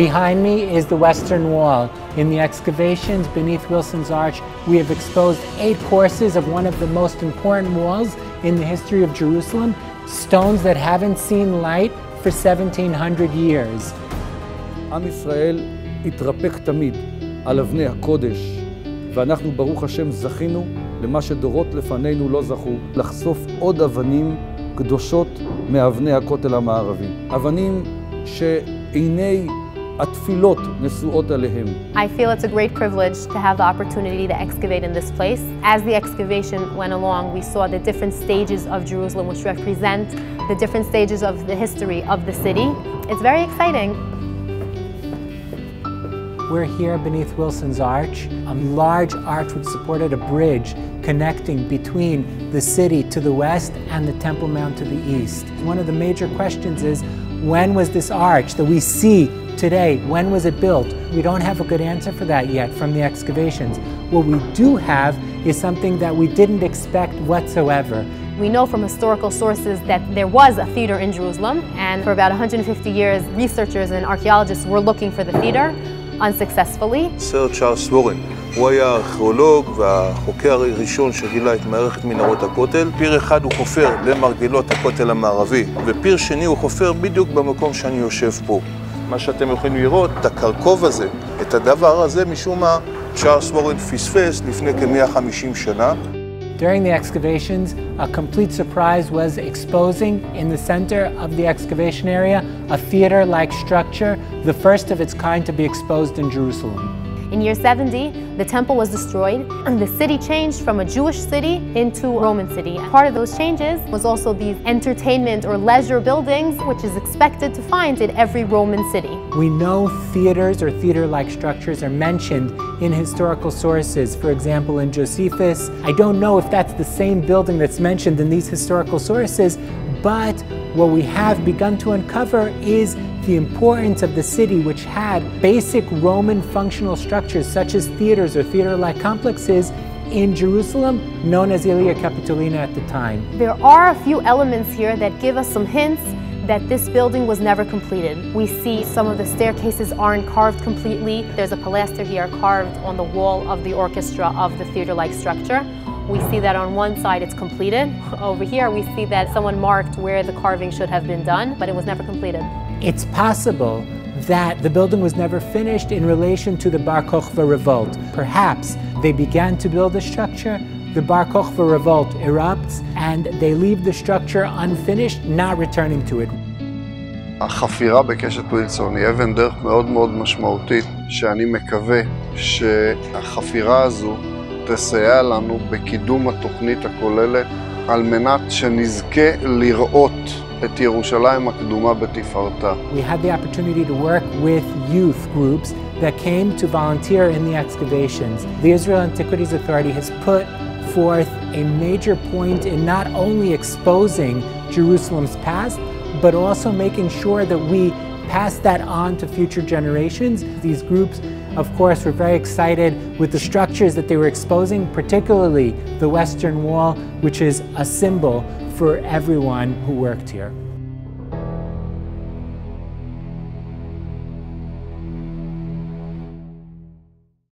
Behind me is the Western Wall. In the excavations beneath Wilson's Arch, we have exposed 8 courses of one of the most important walls in the history of Jerusalem, stones that haven't seen light for 1700 years. עם ישראל התרפק תמיד על אבני הקודש, ואנחנו ברוך השם זכינו למה שדורות לפנינו לא זכו, לחשוף עוד אבנים קדושות מאבני הכותל המערבי. אבנים שעיני התפילות נשואות עליהם. I feel it's a great privilege to have the opportunity to excavate in this place. As the excavation went along, we saw the different stages of Jerusalem, which represent the different stages of the history of the city. It's very exciting. We're here beneath Wilson's Arch, a large arch which supported a bridge connecting between the city to the west and the Temple Mount to the east. One of the major questions is, when was this arch that we see today, when was it built? We don't have a good answer for that yet from the excavations. What we do have is something that we didn't expect whatsoever. We know from historical sources that there was a theater in Jerusalem, and for about 150 years, researchers and archaeologists were looking for the theater unsuccessfully. סר צ'ארלס וורן, הוא היה הארכיאולוג והחוקר הראשון שגילה את מערכת מנהרות הכותל. פיר אחד הוא חופר למרגלות הכותל המערבי, ופיר שני הוא חופר בדיוק במקום שאני יושב פה. מה שאתם יכולים לראות, את הקרקוב הזה, את הדבר הזה, משום מה, צ'ארלס וורן פספס לפני כ-150 שנה. During the excavations, a complete surprise was exposing in the center of the excavation area a theater-like structure, the first of its kind to be exposed in Jerusalem. In year 70, the temple was destroyed, and the city changed from a Jewish city into a Roman city. Part of those changes was also these entertainment or leisure buildings, which is expected to find in every Roman city. We know theaters or theater-like structures are mentioned in historical sources. For example, in Josephus. I don't know if that's the same building that's mentioned in these historical sources, but what we have begun to uncover is the importance of the city, which had basic Roman functional structures such as theaters or theater-like complexes in Jerusalem, known as Ilia Capitolina at the time. There are a few elements here that give us some hints that this building was never completed. We see some of the staircases aren't carved completely. There's a pilaster here carved on the wall of the orchestra of the theater-like structure. We see that on one side it's completed. Over here we see that someone marked where the carving should have been done, but it was never completed. It's possible that the building was never finished in relation to the Bar Kokhba revolt. Perhaps they began to build the structure, the Bar Kokhba revolt erupts, and they leave the structure unfinished, not returning to it. החפירה בקשת ווילסון היא אבן דרך מאוד מאוד משמעותית, שאני מקווה שהחפירה הזו תסייע לנו בקידום התוכנית הכוללת על מנת שנזכה לראות את ירושלים הקדומה בתפארתה. We had the opportunity to work with youth groups that came to volunteer in the excavations. The Israel Antiquities Authority has put forth a major point in not only exposing Jerusalem's past, but also making sure that we pass that on to future generations. These groups, of course, were very excited with the structures that they were exposing, particularly the Western Wall, which is a symbol for everyone who worked here.